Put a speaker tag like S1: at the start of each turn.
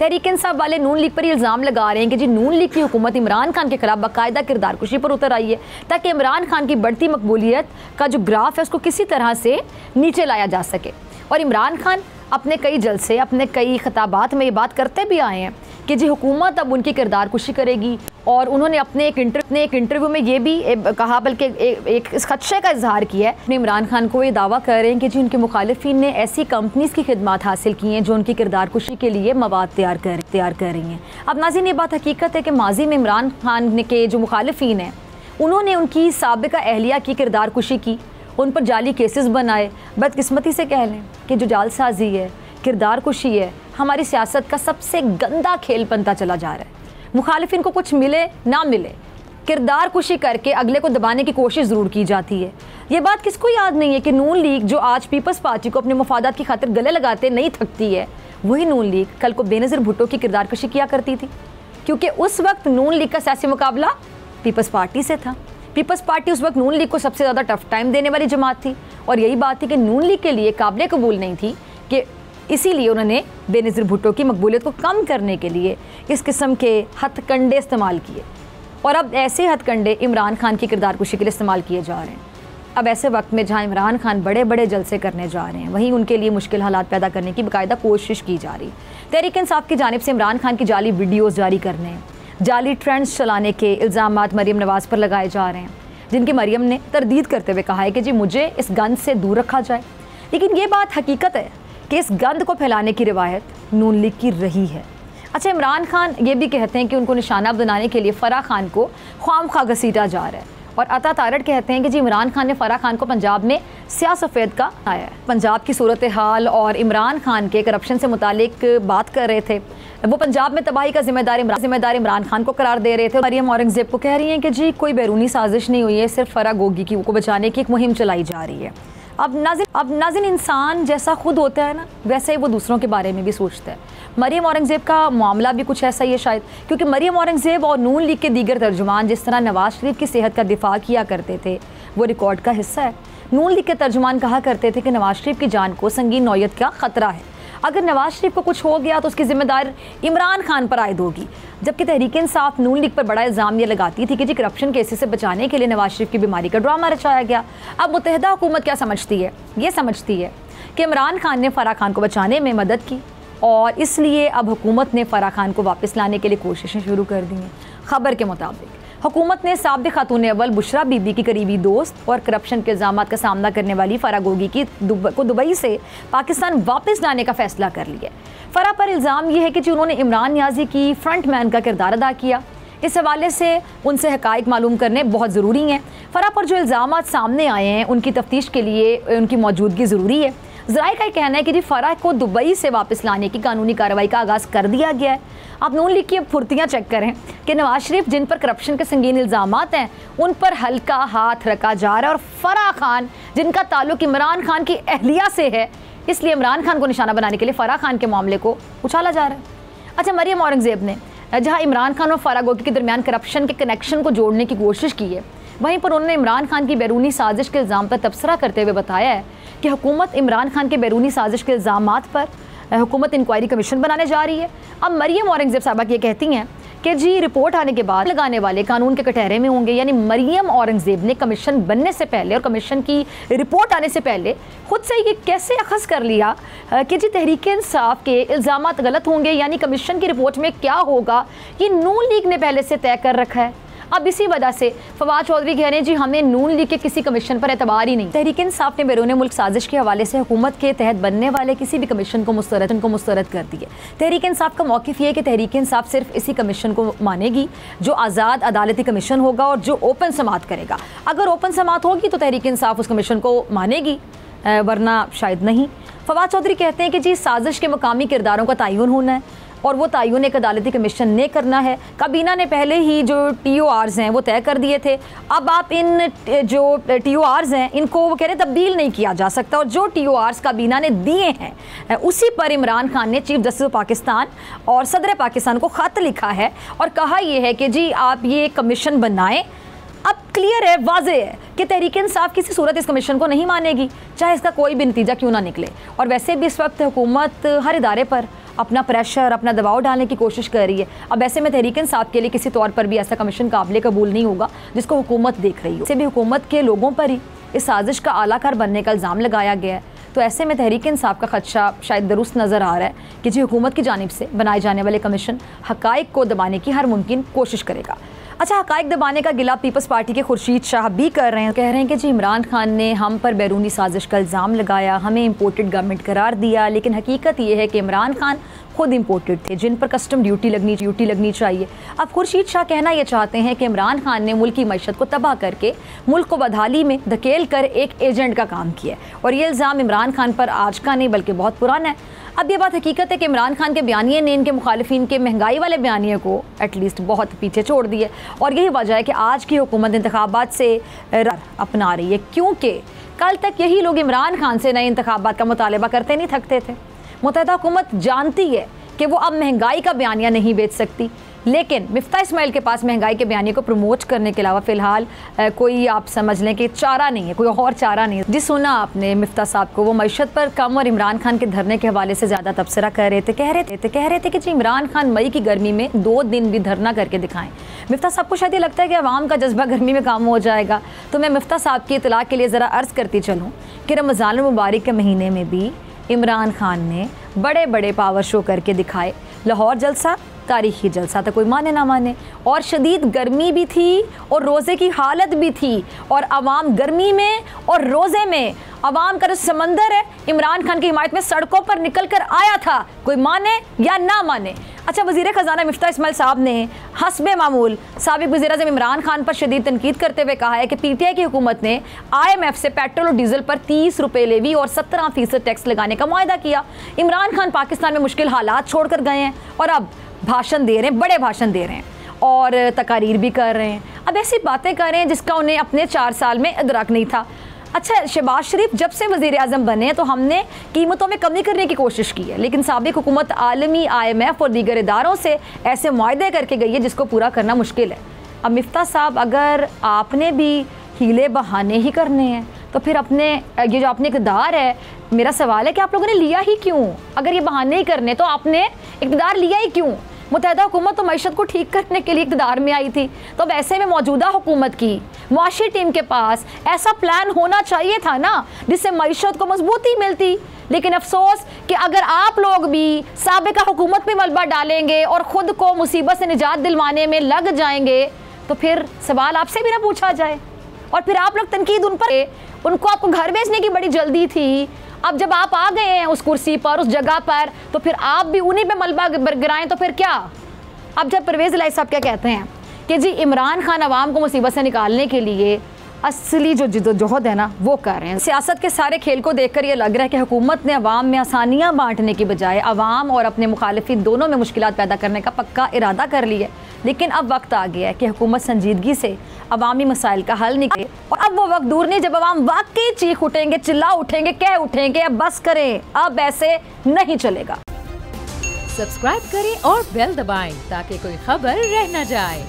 S1: तहरीक इंसाफ वाले नून लीग पर इल्ज़ाम लगा रहे हैं कि जी नून लीग की हुकूमत इमरान खान के खिलाफ बाकायदा किरदार कुशी पर उतर आई है ताकि इमरान खान की बढ़ती मकबूलियत का जो ग्राफ है उसको किसी तरह से नीचे लाया जा सके। और इमरान खान अपने कई जलसे, अपने कई खिताबात में ये बात करते भी आए हैं कि जी हुकूमत अब उनकी किरदार कुशी करेगी। और उन्होंने अपने एक इंटरव्यू में ये भी कहा, बल्कि एक इस खदशे का इजहार किया है अपने इमरान खान को। ये दावा कर रहे हैं कि जी उनके मुखालिफिन ने ऐसी कंपनीज़ की खिदमत हासिल की हैं जो उनकी किरदार कुशी के लिए मवाद तैयार कर रही हैं। अब नाज़रीन, ये बात हकीकत है कि माजी में इमरान खान के जो मुखालिफिन हैं उन्होंने उनकी साबिका अहलिया की किरदार कुशी की, उन पर जाली केसेस बनाए। बदकिस्मती से कह लें कि जो जालसाजी है, किरदार कुशी है, हमारी सियासत का सबसे गंदा खेल बनता चला जा रहा है। मुखालिफिन को कुछ मिले ना मिले, किरदार कुशी करके अगले को दबाने की कोशिश ज़रूर की जाती है। ये बात किसको याद नहीं है कि नून लीग जो आज पीपल्स पार्टी को अपने मफादात की खातिर गले लगाते नहीं थकती है, वही नून लीग कल को बेनज़ीर भुट्टो की किरदार कुशी किया करती थी, क्योंकि उस वक्त नून लीग का सियासी मुकाबला पीपल्स पार्टी से था। पीपल्स पार्टी उस वक्त नून लीग को सबसे ज़्यादा टफ टाइम देने वाली जमात थी और यही बात थी कि नून लीग के लिए काबिल कबूल नहीं थी, कि इसीलिए उन्होंने बेनज़ीर भुट्टो की मकबूलियत को कम करने के लिए इस किस्म के हथकंडे इस्तेमाल किए। और अब ऐसे हथकंडे इमरान खान की किरदार कुशी के लिए इस्तेमाल किए जा रहे हैं। अब ऐसे वक्त में जहां इमरान खान बड़े बड़े जलसे करने जा रहे हैं, वहीं उनके लिए मुश्किल हालात पैदा करने की बाकायदा कोशिश की जा रही है। तहरीक इंसाफ की जानिब से इमरान खान की जाली वीडियोज़ जारी करने, जाली ट्रेंड्स चलाने के इल्ज़ामात मरीम नवाज़ पर लगाए जा रहे हैं, जिनकी मरीम ने तरदीद करते हुए कहा है कि जी मुझे इस गंद से दूर रखा जाए। लेकिन ये बात हकीकत है कि इस गंद को फैलाने की रिवायत नून लीग की रही है। अच्छा, इमरान खान ये भी कहते हैं कि उनको निशाना बनाने के लिए फ़राह खान को ख्वामख्वाह घसीटा जा रहा है। और अता तारड़ कहते हैं कि जी इमरान खान ने फ़राह खान को पंजाब में स्याह सफ़ेद का आया है। पंजाब की सूरत हाल और इमरान खान के करप्शन से मुतालिक बात कर रहे थे। वो पंजाब में तबाही का जिम्मेदार इमरान खान को करार दे रहे थे। मरियम औरंगज़ेब को कह रही हैं कि जी कोई बैरूनी साजिश नहीं हुई है, सिर्फ फ़राह गोगी की को बचाने की एक मुहिम चलाई जा रही है। अब नाज़रीन, इंसान जैसा खुद होता है ना, वैसे ही वो दूसरों के बारे में भी सोचता है। मरियम औरंगज़ेब का मामला भी कुछ ऐसा ही है शायद, क्योंकि मरियम औरंगज़ेब और नून लीग के दीगर तर्जुमान जिस तरह नवाज़ शरीफ की सेहत का दिफा किया करते थे, वो रिकॉर्ड का हिस्सा है। नून लीग के तर्जुमान कहा करते थे कि नवाज़ शरीफ की जान को संगीन नौयत का ख़तरा है, अगर नवाज़ शरीफ को कुछ हो गया तो उसकी जिम्मेदार इमरान खान पर आयद होगी। जबकि तहरीक इंसाफ नून लीग पर बड़ा इल्ज़ाम ये लगाती थी कि जी करप्शन केसेस से बचाने के लिए नवाज़ शरीफ की बीमारी का ड्रामा रचाया गया। अब मुत्तहिदा हुकूमत क्या समझती है? ये समझती है कि इमरान खान ने फ़राह खान को बचाने में मदद की और इसलिए अब हुकूमत ने फ़राह खान को वापस लाने के लिए कोशिशें शुरू कर दी हैं। खबर के मुताबिक हुकूमत ने साबिक़ खातून अव्वल बुशरा बीबी की करीबी दोस्त और करप्शन के इल्ज़ामात का सामना करने वाली फ़राह गोगी को दुबई से पाकिस्तान वापस लाने का फ़ैसला कर लिया। फ़राह पर इल्ज़ाम यह है कि जी उन्होंने इमरान नियाज़ी की फ्रंट मैन का किरदार अदा किया। इस हवाले से उनसे हक़ाइक़ मालूम करने बहुत ज़रूरी हैं। फ़राह पर जो इल्ज़ामात सामने आए हैं उनकी तफ्तीश के लिए उनकी मौजूदगी ज़रूरी है। ज़राए का कहना है कि जी फ़राह को दुबई से वापस लाने की कानूनी कार्रवाई का आगाज़ कर दिया गया है। आप नून लीग की अब फुर्तियाँ चेक करें कि नवाज़ शरीफ जिन पर करप्शन के संगीन इल्ज़ामात हैं उन पर हल्का हाथ रखा जा रहा है, और फ़राह खान जिनका ताल्लुक़ इमरान खान की अहलिया से है, इसलिए इमरान खान को निशाना बनाने के लिए फ़राह खान के मामले को उछाला जा रहा है। अच्छा, मरियम औरंगज़ेब ने जहाँ इमरान खान और फ़राह गोगी के दरमियान करप्शन के कनेक्शन को जोड़ने की कोशिश की है, वहीं पर उन्होंने इमरान खान की बैरूनी साजिश के इल्ज़ाम पर तबसरा करते हुए बताया है कि हुकूमत इमरान खान के बैरूनी साजिश के इल्ज़ामात पर हुकूमत इंक्वायरी कमीशन बनाने जा रही है। अब मरियम औरंगज़ेब साहबा ये कहती हैं कि जी रिपोर्ट आने के बाद लगाने वाले कानून के कटहरे में होंगे। यानी मरियम औरंगज़ेब ने कमीशन बनने से पहले और कमीशन की रिपोर्ट आने से पहले खुद से ये कैसे अखज़ कर लिया कि जी तहरीक इंसाफ के इल्ज़ामात गलत होंगे, यानी कमीशन की रिपोर्ट में क्या होगा ये नून लीग ने पहले से तय कर रखा है। अब इसी वजह से फवाद चौधरी कह रहे हैं जी हमें नून लीग के किसी कमीशन पर एतबार ही नहीं। तहरीक इंसाफ ने बैरून मुल्क साजिश के हवाले से हुकूमत के तहत बनने वाले किसी भी कमीशन को मुस्तरद कर दिया। तहरीक इंसाफ का मौक़िफ़ ये है कि तहरीक इंसाफ सिर्फ इसी कमीशन को मानेगी जो आज़ाद अदालती कमीशन होगा और जो ओपन समात करेगा। अगर ओपन समात होगी तो तहरीक इंसाफ उस कमीशन को मानेगी, वरना शायद नहीं। फवाद चौधरी कहते हैं कि जी साजिश के मुकामी किरदारों का तयन होना है और वो तयन एक अदालती कमीशन ने करना है। काबीना ने पहले ही जो TORs हैं वो तय कर दिए थे। अब आप इन जो TORs हैं इनको वो कह रहे तब्दील नहीं किया जा सकता, और जो TORs काबीना ने दिए हैं उसी पर इमरान खान ने चीफ जस्टिस पाकिस्तान और सदर पाकिस्तान को ख़त लिखा है और कहा यह है कि जी आप ये कमीशन बनाएं। अब क्लियर है, वाज़ेह है कि तहरीक इंसाफ किसी सूरत इस कमीशन को नहीं मानेगी, चाहे इसका कोई भी नतीजा क्यों ना निकले। और वैसे भी इस वक्त हुकूमत हर इदारे पर अपना प्रेशर, अपना दबाव डालने की कोशिश कर रही है। अब ऐसे में तहरीक इंसाफ के लिए किसी तौर पर भी ऐसा कमीशन काबिल कबूल नहीं होगा जिसको हुकूमत देख रही हो। इसे भी हुकूमत के लोगों पर ही इस साजिश का आलाकार बनने का इल्ज़ाम लगाया गया है। तो ऐसे में तहरीक इंसाफ का खदशा शायद दुरुस्त नज़र आ रहा है कि जी हुकूमत की जानिब से बनाए जाने वाले कमीशन हक़ाइक़ को दबाने की हर मुमकिन कोशिश करेगा। अच्छा, हक़ाइक़ दबाने का गिला पीपल्स पार्टी के खुर्शीद शाह भी कर रहे हैं। कह रहे हैं कि जी इमरान खान ने हम पर बैरूनी साजिश का इल्ज़ाम लगाया, हमें इम्पोर्टेड गवर्नमेंट करार दिया, लेकिन हकीकत ये है कि इमरान खान खुद इम्पोर्टेड थे जिन पर कस्टम ड्यूटी लगनी चाहिए। अब खुर्शीद शाह कहना ये चाहते हैं कि इमरान खान ने मुल्क की मईशत को तबाह करके मुल्क को बदहाली में धकेल कर एक एजेंट का काम किया और ये इल्ज़ाम इमरान खान पर आज का नहीं बल्कि बहुत पुराना है। अब ये बात हकीकत है कि इमरान खान के बयानिए ने इनके मुखालिफिन के महंगाई वाले बयानिए को एटलीस्ट बहुत पीछे छोड़ दिए और यही वजह है कि आज की हुकूमत इंतखाबात से अपना रही है, क्योंकि कल तक यही लोग इमरान खान से नए इंतखाबात का मुतालबा करते नहीं थकते थे। मुत्तहिदा हुकूमत जानती है कि वो अब महंगाई का बयानिया नहीं बेच सकती, लेकिन मिफ्ता इस्माइल के पास महंगाई के बयानिए को प्रमोट करने के अलावा फ़िलहाल कोई आप समझ लें कि चारा नहीं है, कोई और चारा नहीं है। जिस सुना आपने मिफ्ता साहब को, वो मईशत पर कम और इमरान खान के धरने के हवाले से ज़्यादा तबसरा कह रहे थे कि जी इमरान खान मई की गर्मी में 2 दिन भी धरना करके दिखाएं। मिफ्ता साहब को शायद ये लगता है कि अवाम का जज्बा गर्मी में काम हो जाएगा। तो मैं मिफ्ता साहब की इतला के लिए ज़रा अर्ज़ करती चलूँ कि रमज़ान मुबारक के महीने में भी इमरान खान ने बड़े बड़े पावर शो करके दिखाए। लाहौर जलसा तारीखी जलसा था, कोई माने ना माने, और शदीद गर्मी भी थी और रोज़े की हालत भी थी और अवाम गर्मी में और रोज़े में अवाम का जो समंदर है इमरान खान की हिमायत में सड़कों पर निकल कर आया था, कोई माने या ना माने। अच्छा, वज़ीर ख़जाना मिफ्ता इस्माइल साहब ने हस्बे मामूल साबिक़ वज़ीर-ए-आज़म इमरान खान पर शदीद तनकीद करते हुए कहा है कि PTI की हुकूमत ने IMF से पेट्रोल और डीजल पर 30 रुपये लेवी और 17% टैक्स लगाने का मुआहदा किया। इमरान खान पाकिस्तान में मुश्किल हालात छोड़ कर गए हैं और अब भाषण दे रहे हैं, बड़े भाषण दे रहे हैं और तकारीर भी कर रहे हैं। अब ऐसी बातें कर रहे हैं जिसका उन्हें अपने 4 साल में इदराक नहीं था। अच्छा, शहबाज शरीफ जब से वज़ीर आज़म बने तो हमने कीमतों में कमी करने की कोशिश की है, लेकिन साबिक़ हुकूमत आलमी IMF और दीगर इदारों से ऐसे मुआहदे करके गई है जिसको पूरा करना मुश्किल है। अब मिफ्ता साहब, अगर आपने भी हीले बहाने ही करने हैं तो फिर अपने ये जो अपने इक़्तिदार है, मेरा सवाल है कि आप लोगों ने लिया ही क्यों? अगर ये बहाने ही करने तो आपने इक़्तिदार लिया ही क्यों? मुत्तहिदा हुकूमत तो मईशत को ठीक करने के लिए इक़्तिदार में आई थी, तो अब ऐसे में मौजूदा हुकूमत की मुआशी टीम के पास ऐसा प्लान होना चाहिए था ना जिससे मईशत को मजबूती मिलती। लेकिन अफसोस कि अगर आप लोग भी साबिक़ा हुकूमत में मलबा डालेंगे और ख़ुद को मुसीबत से निजात दिलवाने में लग जाएंगे तो फिर सवाल आपसे भी ना पूछा जाए और फिर आप लोग तनकीद उनको आपको घर भेजने की बड़ी जल्दी थी। अब जब आप आ गए हैं उस कुर्सी पर, उस जगह पर, तो फिर आप भी उन्हीं पे मलबा गिराएं तो फिर क्या? अब जब परवेज़ इलाही साहब क्या कहते हैं कि जी इमरान खान अवाम को मुसीबत से निकालने के लिए असली जो जिद्दोजहद है ना वो कर रहे हैं। सियासत के सारे खेल को देखकर ये लग रहा है कि हुकूमत ने अवाम में आसानियाँ बांटने की बजाय अवाम और अपने मुखालिफिन दोनों में मुश्किलात पैदा करने का पक्का इरादा कर लिया है। लेकिन अब वक्त आ गया है कि हुकूमत संजीदगी से अवामी मसाइल का हल निकाले और अब वो वक्त दूर नहीं जब अवाम वाकई चीख उठेंगे, चिल्ला उठेंगे, कह उठेंगे अब बस करें, अब ऐसे नहीं चलेगा।
S2: सब्सक्राइब करें और बेल दबाएं ताकि कोई खबर रह न जाए।